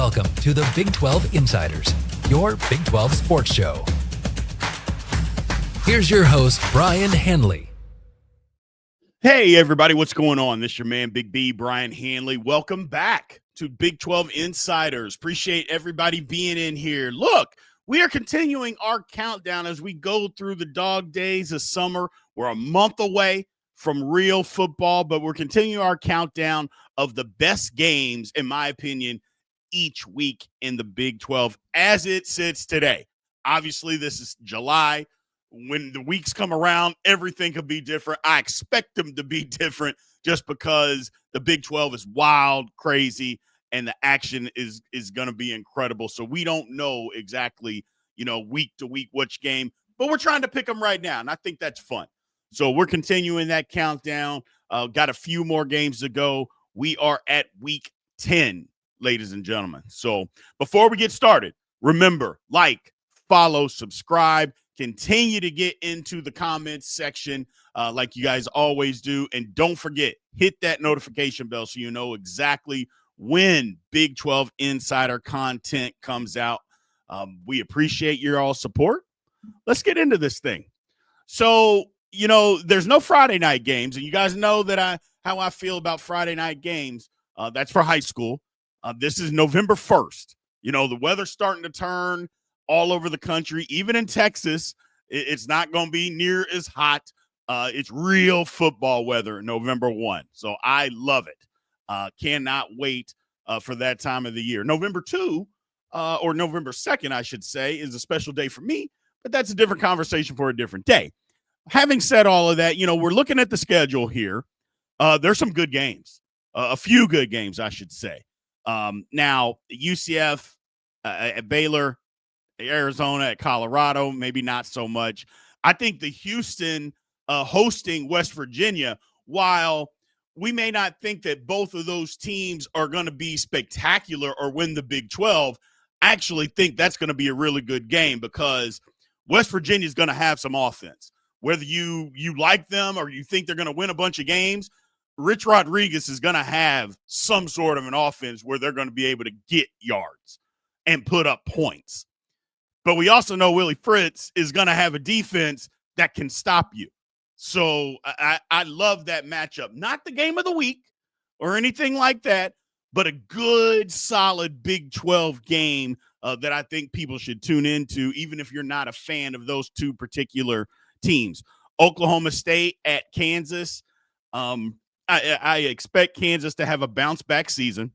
Welcome to the Big 12 Insiders, your Big 12 sports show. Here's your host, Brien Hanley. Hey, everybody, what's going on? This is your man, Big B, Brien Hanley. Welcome back to Big 12 Insiders. Appreciate everybody being in here. Look, we are continuing our countdown as we go through the dog days of summer. We're a month away from real football, but we're continuing our countdown of the best games, in my opinion, each week in the Big 12 as it sits today. Obviously, this is July. When the weeks come around, everything could be different. I expect them to be different just because the Big 12 is wild, crazy, and the action is going to be incredible. So we don't know exactly, week to week which game, but we're trying to pick them right now, and I think that's fun. So we're continuing that countdown. Got a few more games to go. We are at week 10, ladies and gentlemen. So before we get started, remember, like, follow, subscribe, continue to get into the comments section like you guys always do. And don't forget, hit that notification bell so you know exactly when Big 12 Insider content comes out. We appreciate your all support. Let's get into this thing. So, there's no Friday night games, and you guys know that how I feel about Friday night games. That's for high school. This is November 1st. The weather's starting to turn all over the country, even in Texas. It's not going to be near as hot. It's real football weather November 1. So I love it. Cannot wait for that time of the year. November 2, or November 2nd, I should say, is a special day for me, but that's a different conversation for a different day. Having said all of that, we're looking at the schedule here. There's some good games, a few good games, I should say. Now, UCF at Baylor, Arizona at Colorado, maybe not so much. I think the Houston hosting West Virginia, while we may not think that both of those teams are going to be spectacular or win the Big 12, I actually think that's going to be a really good game because West Virginia is going to have some offense. Whether you like them or you think they're going to win a bunch of games, Rich Rodriguez is going to have some sort of an offense where they're going to be able to get yards and put up points. But we also know Willie Fritz is going to have a defense that can stop you. So I love that matchup. Not the game of the week or anything like that, but a good, solid Big 12 game that I think people should tune into, even if you're not a fan of those two particular teams. Oklahoma State at Kansas. I expect Kansas to have a bounce-back season.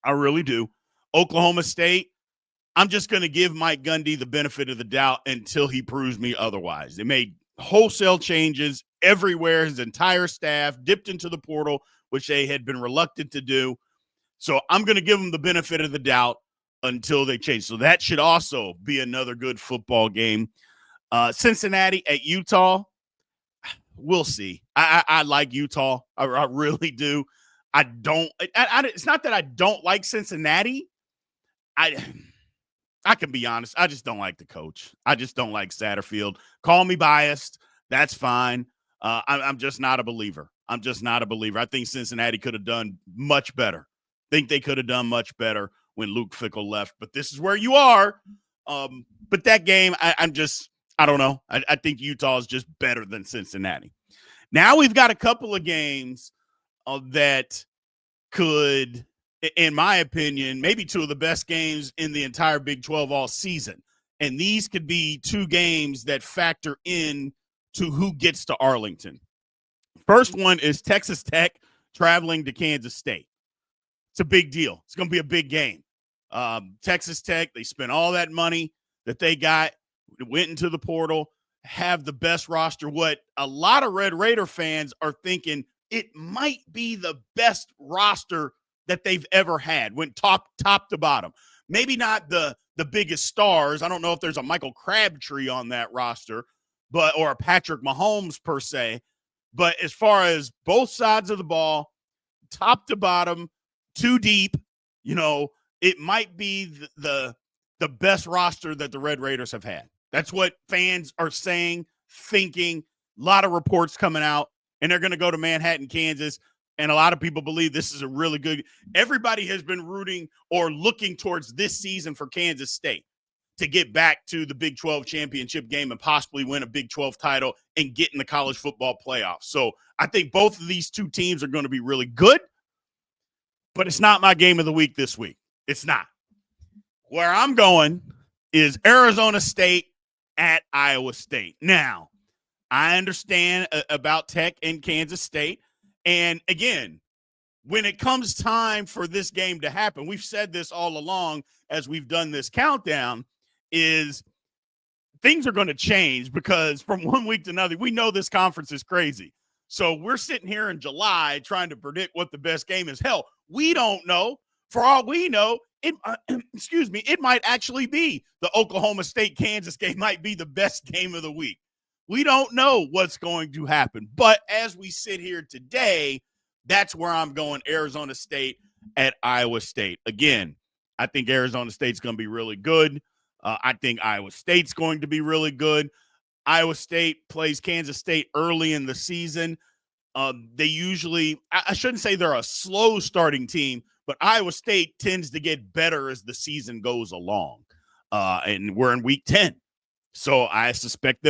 I really do. Oklahoma State, I'm just going to give Mike Gundy the benefit of the doubt until he proves me otherwise. They made wholesale changes everywhere. His entire staff dipped into the portal, which they had been reluctant to do. So I'm going to give them the benefit of the doubt until they change. So that should also be another good football game. Cincinnati at Utah. We'll see. I like Utah. I really do. It's not that I don't like Cincinnati. I can be honest. I just don't like the coach. I just don't like Satterfield. Call me biased. That's fine. I'm just not a believer. I think Cincinnati could have done much better. Think they could have done much better when Luke Fickell left. But this is where you are. But that game, I don't know. I think Utah is just better than Cincinnati. Now we've got a couple of games that could, in my opinion, maybe two of the best games in the entire Big 12 all season. And these could be two games that factor in to who gets to Arlington. First one is Texas Tech traveling to Kansas State. It's a big deal. It's going to be a big game. Texas Tech, they spent all that money that they got, went into the portal, have the best roster. What a lot of Red Raider fans are thinking, it might be the best roster that they've ever had, went top to bottom. Maybe not the biggest stars. I don't know if there's a Michael Crabtree on that roster, or a Patrick Mahomes per se. But as far as both sides of the ball, top to bottom, too deep, it might be the best roster that the Red Raiders have had. That's what fans are saying, thinking. A lot of reports coming out, and they're going to go to Manhattan, Kansas, And a lot of people believe this is a really good – everybody has been rooting or looking towards this season for Kansas State to get back to the Big 12 championship game and possibly win a Big 12 title and get in the college football playoffs. So I think both of these two teams are going to be really good, but it's not my game of the week this week. It's not. Where I'm going is Arizona State at Iowa State. Now, I understand about Tech and Kansas State. And again, when it comes time for this game to happen, we've said this all along as we've done this countdown, is things are going to change because from one week to another, we know this conference is crazy. So we're sitting here in July trying to predict what the best game is. Hell, we don't know. For all we know, it might actually be the Oklahoma State-Kansas game might be the best game of the week. We don't know what's going to happen. But as we sit here today, that's where I'm going, Arizona State at Iowa State. Again, I think Arizona State's going to be really good. I think Iowa State's going to be really good. Iowa State plays Kansas State early in the season. They usually – I shouldn't say they're a slow starting team, but Iowa State tends to get better as the season goes along. And we're in week 10. So I suspect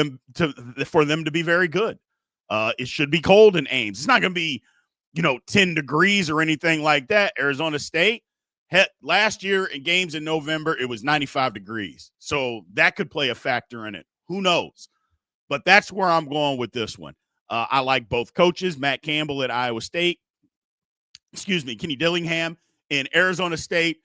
for them to be very good. It should be cold in Ames. It's not going to be, 10 degrees or anything like that. Arizona State, last year in games in November, it was 95 degrees. So that could play a factor in it. Who knows? But that's where I'm going with this one. I like both coaches, Matt Campbell at Iowa State. Kenny Dillingham in Arizona State.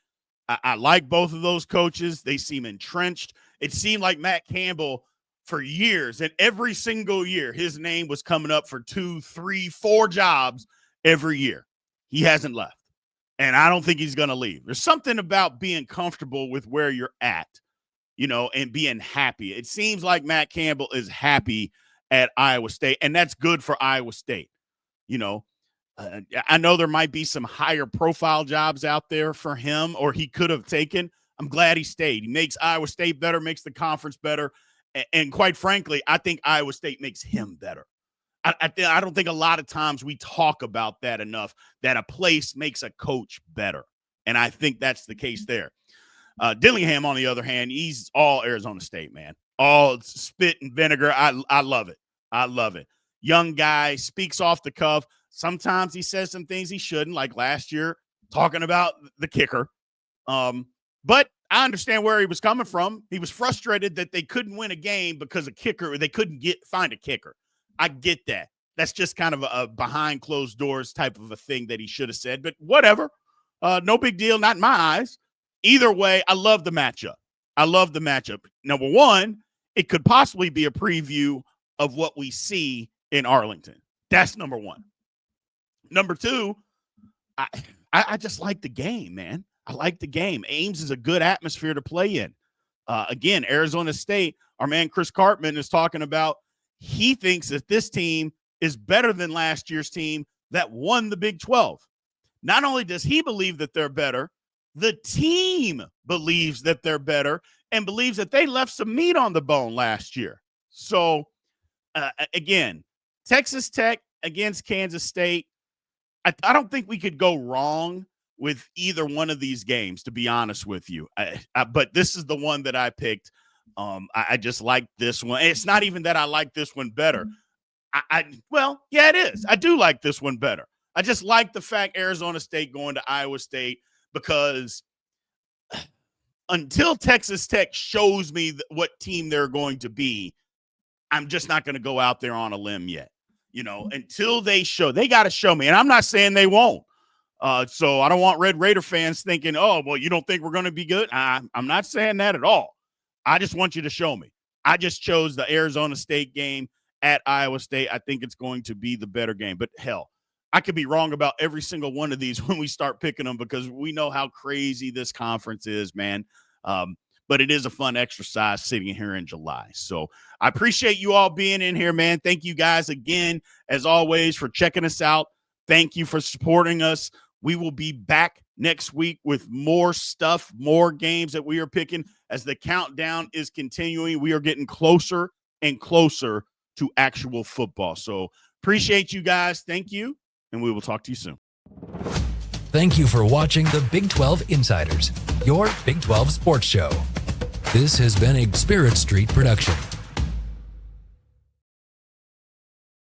I like both of those coaches. They seem entrenched. It seemed like Matt Campbell for years, and every single year, his name was coming up for 2, 3, 4 jobs every year. He hasn't left, and I don't think he's going to leave. There's something about being comfortable with where you're at, and being happy. It seems like Matt Campbell is happy at Iowa State, and that's good for Iowa State. I know there might be some higher profile jobs out there for him, or he could have taken. I'm glad he stayed. He makes Iowa State better, makes the conference better. And quite frankly, I think Iowa State makes him better. I don't think a lot of times we talk about that enough, that a place makes a coach better. And I think that's the case there. Dillingham, on the other hand, he's all Arizona State, man. All spit and vinegar. I love it. I love it. Young guy, speaks off the cuff. Sometimes he says some things he shouldn't, like last year talking about the kicker. But I understand where he was coming from. He was frustrated that they couldn't win a game because a kicker, or they couldn't find a kicker. I get that. That's just kind of a behind closed doors type of a thing that he should have said, but whatever. No big deal, not in my eyes. Either way, I love the matchup. Number one, it could possibly be a preview of what we see in Arlington. That's number one. Number two, I just like the game, man. I like the game. Ames is a good atmosphere to play in. Again, Arizona State, our man Chris Cartman is talking about, he thinks that this team is better than last year's team that won the Big 12. Not only does he believe that they're better, the team believes that they're better and believes that they left some meat on the bone last year. So, again, Texas Tech against Kansas State, I don't think we could go wrong with either one of these games, to be honest with you. But this is the one that I picked. I just like this one. It's not even that I like this one better. Well, yeah, it is. I do like this one better. I just like the fact Arizona State going to Iowa State, because until Texas Tech shows me what team they're going to be, I'm just not going to go out there on a limb yet. Until they got to show me. And I'm not saying they won't. So I don't want Red Raider fans thinking, oh, well, you don't think we're going to be good? I'm not saying that at all. I just want you to show me. I just chose the Arizona State game at Iowa State. I think it's going to be the better game. But hell, I could be wrong about every single one of these when we start picking them, because we know how crazy this conference is, man. But it is a fun exercise sitting here in July. So I appreciate you all being in here, man. Thank you guys again, as always, for checking us out. Thank you for supporting us. We will be back next week with more stuff, more games that we are picking. As the countdown is continuing, we are getting closer and closer to actual football. So appreciate you guys. Thank you. and we will talk to you soon. Thank you for watching the Big 12 Insiders, your Big 12 sports show. This has been a Spirit Street production.